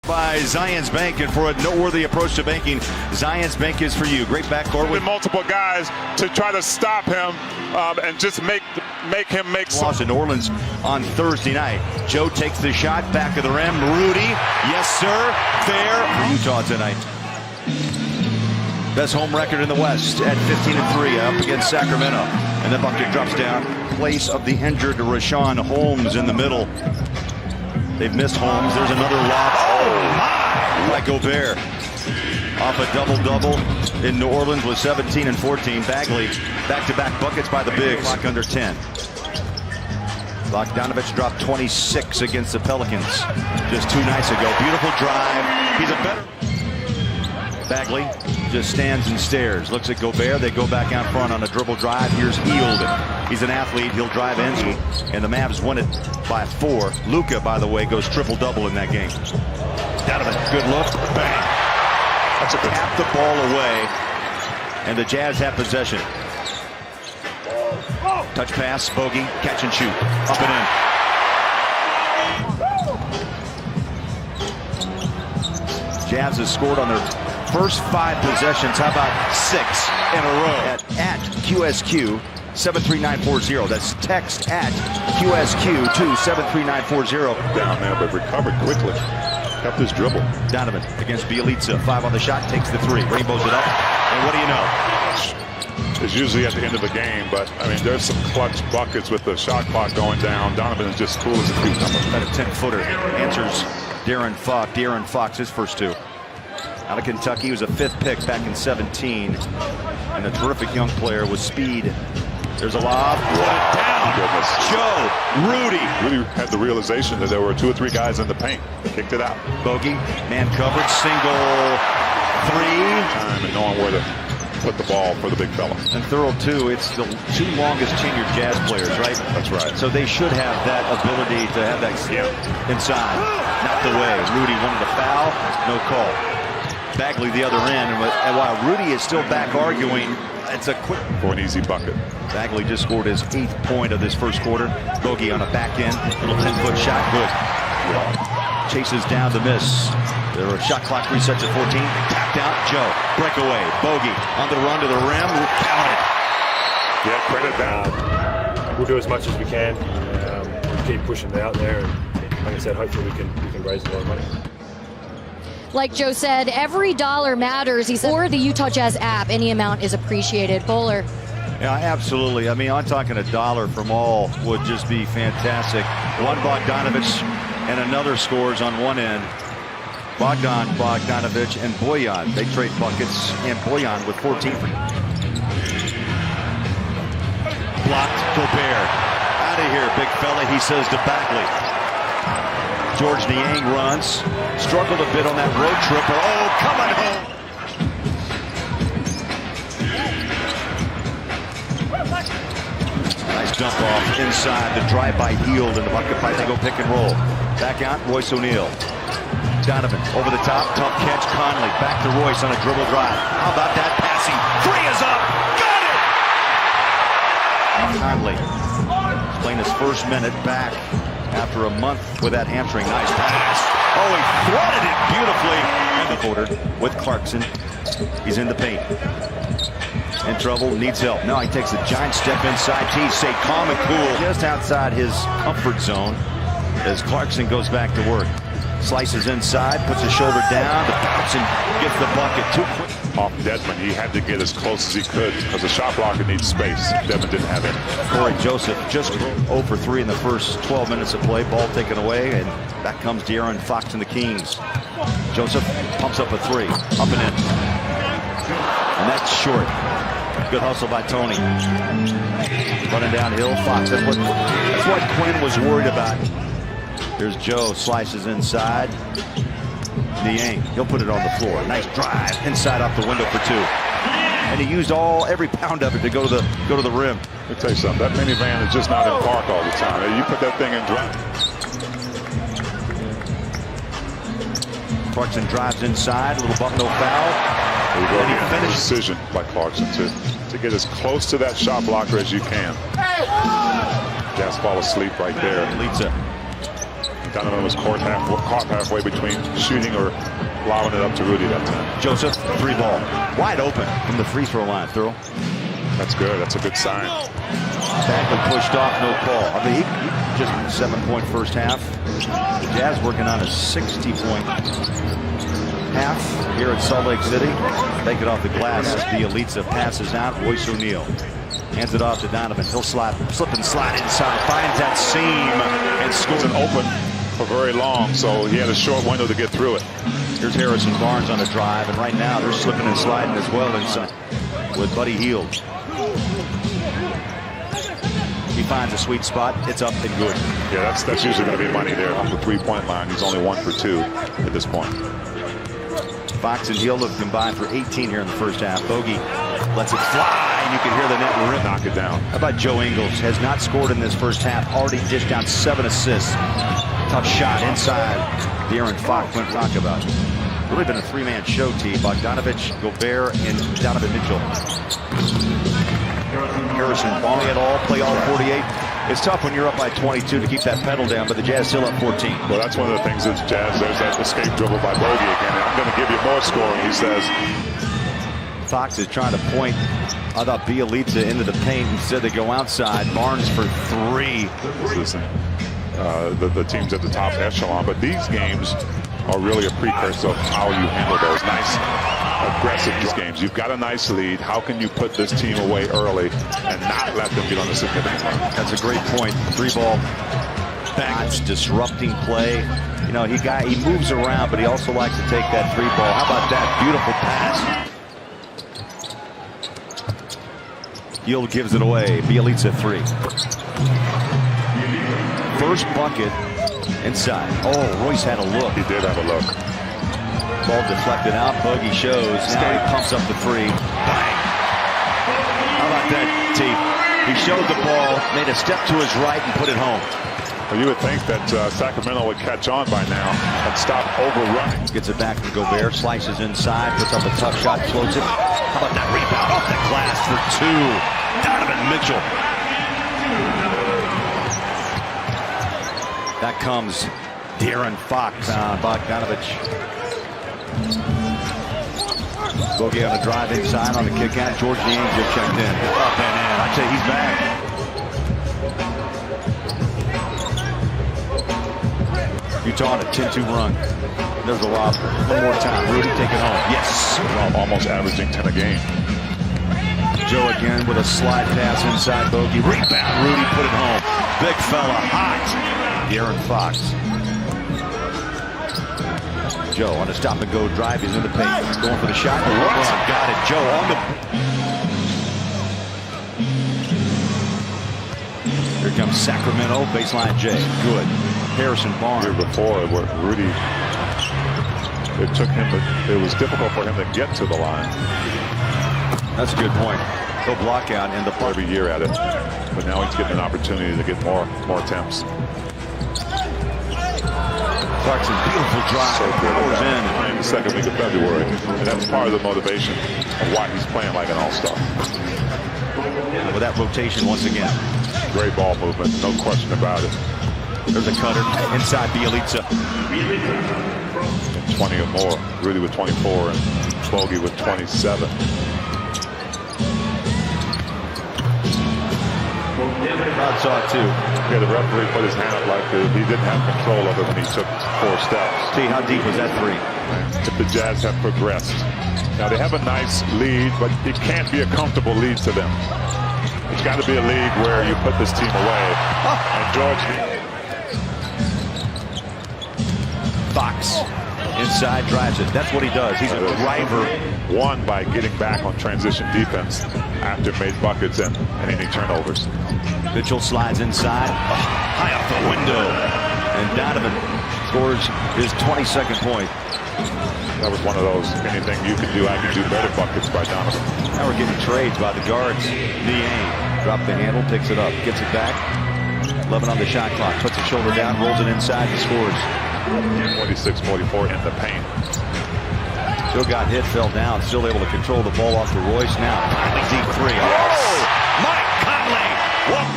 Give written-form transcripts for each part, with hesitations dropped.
By Zions Bank, and for a noteworthy approach to banking, Zions Bank is for you. Great backcourt with multiple guys to try to stop him and just make him make some. Loss in New Orleans on Thursday night. Joe takes the shot, back of the rim. Rudy, yes sir, fair for Utah tonight. Best home record in the West at 15-3 up against Sacramento. And the bucket drops down. Place of the injured Rashawn Holmes in the middle. They've missed Holmes. There's another lob. Oh my! By Gobert. Off a double-double in New Orleans with 17 and 14. Bagley, back-to-back buckets by the bigs. Clock under 10. Bogdanovich dropped 26 against the Pelicans just 2 nights ago. Beautiful drive. He's a better. Bagley just stands and stares. Looks at Gobert. They go back out front on a dribble drive. Here's Hield. He's an athlete. He'll drive in. And the Mavs win it by 4. Luka, by the way, goes triple-double in that game. Donovan, good look. Bang. That's a tap the ball away. And the Jazz have possession. Touch pass, bogey, catch and shoot. Up and in. Jazz has scored on their first 5 possessions. How about 6 in a row? At QSQ 73940. That's text at QSQ to 73940. Down there, but recovered quickly. Kept his dribble. Donovan against Bielitsa. 5 on the shot, takes the 3. Rainbows it up. And what do you know? It's usually at the end of the game, but I mean, there's some clutch buckets with the shot clock going down. Donovan is just cool as a cucumber. About a 10-footer. Answers De'Aaron Fox. De'Aaron Fox, his first 2. Out of Kentucky, he was a 5th pick back in 17. And a terrific young player with speed. There's a lob. What down. Goodness. Joe, Rudy. Rudy had the realization that there were 2 or 3 guys in the paint. Kicked it out. Bogey, man coverage, single 3. Time and knowing where to put the ball for the big fella. And Thurl, too, it's the 2 longest tenured Jazz players, right? That's right. So they should have that ability to have that inside. Not the way. Rudy wanted a foul, no call. Bagley the other end, and while Rudy is still back arguing, it's a quick for an easy bucket. Bagley just scored his 8th point of this first quarter. Bogey on a back end, little 10-foot shot, good. Chases down the miss. There are shot clock resets at 14. Tapped out, Joe. Breakaway. Bogey on the run to the rim. Counted. Yeah, credit that. We'll do as much as we can. We'll keep pushing it out there, and like I said, hopefully we can raise a lot of money. Like Joe said, every dollar matters. He said, or the Utah Jazz app, any amount is appreciated. Bowler. Yeah, absolutely. I mean, I'm talking $1 from all would just be fantastic. One Bogdanovich and another scores on one end. Bogdanovich and Boyan. They trade buckets, and Boyan with 14 for blocked. Gobert out of here, big fella, he says to Bagley. George Niang runs. Struggled a bit on that road trip. Oh, coming home. Nice dump off inside. The drive-by Hield and the bucket by they go pick and roll. Back out, Royce O'Neal. Donovan over the top. Tough catch. Conley back to Royce on a dribble drive. How about that passing? 3 is up. Got it! Conley playing his first minute back after a month with that hamstring. Nice pass. Oh, he threaded it beautifully. In the quarter with Clarkson. He's in the paint. In trouble, needs help. Now he takes a giant step inside. T, stay calm and cool. Just outside his comfort zone as Clarkson goes back to work. Slices inside, puts his shoulder down, the bounce, and gets the bucket too quick. Off Dedmon, he had to get as close as he could because the shot blocker needs space. Dedmon didn't have it. Corey Joseph just 0 for 3 in the first 12 minutes of play. Ball taken away, and back comes De'Aaron Fox and the Kings. Joseph pumps up a 3, up and in. And that's short. Good hustle by Tony. Running downhill, Fox. That's what Quinn was worried about. Here's Joe, slices inside. Niang, he'll put it on the floor. Nice drive inside off the window for 2. And he used every pound of it to go to the rim. Let me tell you something. That minivan is just not in park all the time. You put that thing in drive. Clarkson drives inside, a little bump, no foul. There you go. And he finished. Decision by Clarkson to get as close to that shot blocker as you can. Jazz fall asleep right there. Leads it. Donovan was caught halfway between shooting or allowing it up to Rudy that time. Joseph, 3 ball. Wide open from the free throw line, Thurl. That's good. That's a good sign. Bagley pushed off, no call. I mean, he just 7-point first half. The Jazz working on a 60-point half here at Salt Lake City. Take it off the glass as Bielitsa passes out. Royce O'Neal hands it off to Donovan. He'll slip and slide inside, finds that seam and scores. Wasn't open for very long, so he had a short window to get through it. Here's Harrison Barnes on a drive, and right now they're slipping and sliding as well inside with Buddy Hield. He finds a sweet spot. It's up and good. Yeah, that's usually going to be money there off the 3-point line. He's only 1 for 2 at this point. Fox and Hield have combined for 18 here in the first half. Bogey lets it fly, and you can hear the net rip. Knock it down. How about Joe Ingles? Has not scored in this first half. Already dished out 7 assists. Tough shot inside. De'Aaron Fox went knockabout. Really been a 3-man show, T. Bogdanovich, Gobert, and Donovan Mitchell. Harrison Barnes at all, play all 48. It's tough when you're up by 22 to keep that pedal down, but the Jazz still up 14. Well, that's one of the things that Jazz, there's that escape dribble by Bogey again. I'm going to give you more scoring, he says. Fox is trying to point, I thought, Bielitsa into the paint. Instead they go outside. Barnes for 3. Listen, the teams at the top echelon, but these games are really a precursor of how you handle those nice aggressive games. You've got a nice lead. How can you put this team away early and not let them get on a significant run? That's a great point. 3-ball back. It's disrupting play. You know, he moves around, but he also likes to take that 3-ball. How about that beautiful pass? Hield gives it away. Bielitsa 3. First bucket inside. Oh, Royce had a look. He did have a look. Ball deflected out. Bogey shows. Now he pumps up the 3. Bang. How about that, T? He showed the ball, made a step to his right, and put it home. Well, you would think that Sacramento would catch on by now and stop overrunning. Gets it back from Gobert, slices inside, puts up a tough shot, floats it. How about that rebound off the glass for 2? Donovan Mitchell. That comes De'Aaron Fox. Bogdanovich. Bogey on a drive inside on the kick out. George the Angel checked in. Up and in. I'd say he's back. Utah on a 10-2 run. There's a lob. One more time. Rudy take it home. Yes. Well, almost averaging 10 a game. Joe again with a slide pass inside Bogey. Rebound. Rudy put it home. Big fella. Hot. De'Aaron Fox. Joe on a stop-and-go drive. He's in the paint. Going for the shot. LeBron got it. Joe on the... Here comes Sacramento. Baseline J. Good. Harrison Barnes. Year before, where Rudy, it was difficult for him to get to the line. That's a good point. He'll block out in the part. Every year at it. But now he's getting an opportunity to get more attempts. Clarkson, beautiful drive. So good. Powers in. The second week of February. And that's part of the motivation of why he's playing like an all-star. With that rotation once again. Great ball movement, no question about it. There's a cutter inside Bielitsa. 20 or more. Rudy with 24 and Bogey with 27. Crowd saw it too. Yeah, the referee put his hand up like he didn't have control of it when he took 4 steps. See, how deep was that 3? If the Jazz have progressed. Now they have a nice lead, but it can't be a comfortable lead to them. It's got to be a league where you put this team away. And George... Fox inside drives it. That's what he does. He's a driver. Won by getting back on transition defense after made buckets and any turnovers. Mitchell slides inside. High off the window. And Donovan scores his 22nd point. That was one of those, anything you can do, I can do better buckets by Donovan. Now we're getting trades by the guards. Niang drop the handle, picks it up, gets it back. 11 on the shot clock, puts his shoulder down, rolls it inside, and scores. 46-44 in the paint. Still got hit, fell down, still able to control the ball off to Royce. Now, Conley deep 3. Oh! Mike Conley! Whoa!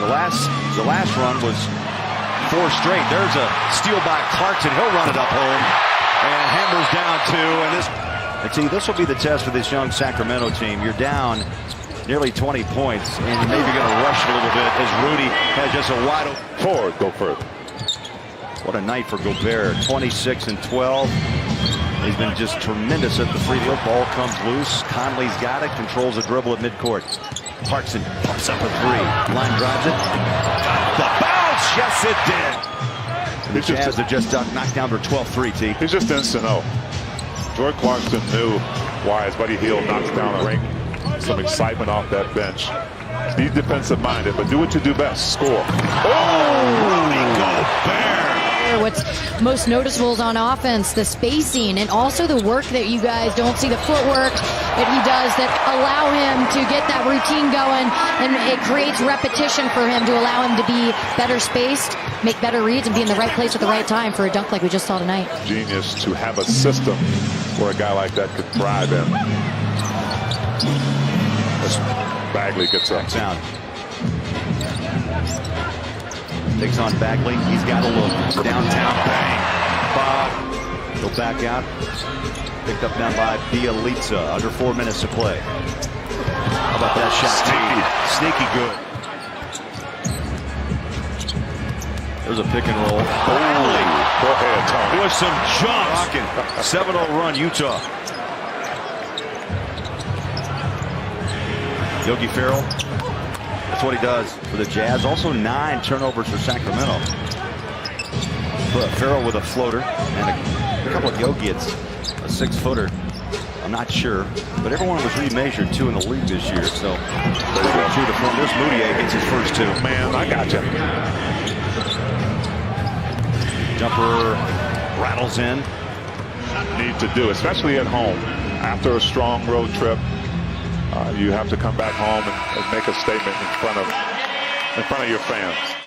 The last run was 4 straight. There's a steal by Clarkson. He'll run it up home and hammers down 2. And see, this will be the test for this young Sacramento team. You're down nearly 20 points, and you're maybe going to rush it a little bit as Rudy has just a wide open. Forward, go further. What a night for Gobert. 26 and 12. He's been just tremendous at the free throw. Ball comes loose. Conley's got it. Controls the dribble at midcourt. Clarkson pumps up a 3. Line drives it. The bounce! Yes, it did. And the Jazz have just knocked down their 12th 3, T. He's just instant know. Jordan Clarkson knew why his buddy Hill knocks down a ring. Some excitement off that bench. Be defensive minded, but do what you do best. Score. Oh, Rudy Gobert. What's most noticeable is on offense, the spacing, and also the work that you guys don't see, the footwork that he does that allow him to get that routine going, and it creates repetition for him to allow him to be better spaced, make better reads, and be in the right place at the right time for a dunk like we just saw tonight. Genius to have a system where a guy like that could thrive in. Bagley gets up. Sound. Takes on Bagley. He's got a look. Downtown. Bang. Bob. Go back out. Picked up now by Bielitsa. Under 4 minutes to play. How about that shot? Sneaky good. There's a pick and roll. Bagley. Go ahead, Tony. With some jumps. 7-0 run, Utah. Yogi Ferrell. That's what he does for the Jazz. Also 9 turnovers for Sacramento. Ferrell with a floater and a couple of Yogi-its. A 6-footer. I'm not sure, but everyone was remeasured 2 in the league this year. So true to form. There's Moutier gets his first 2. Man, I got you. Jumper rattles in. Need to do, especially at home after a strong road trip. You have to come back home and make a statement in front of your fans.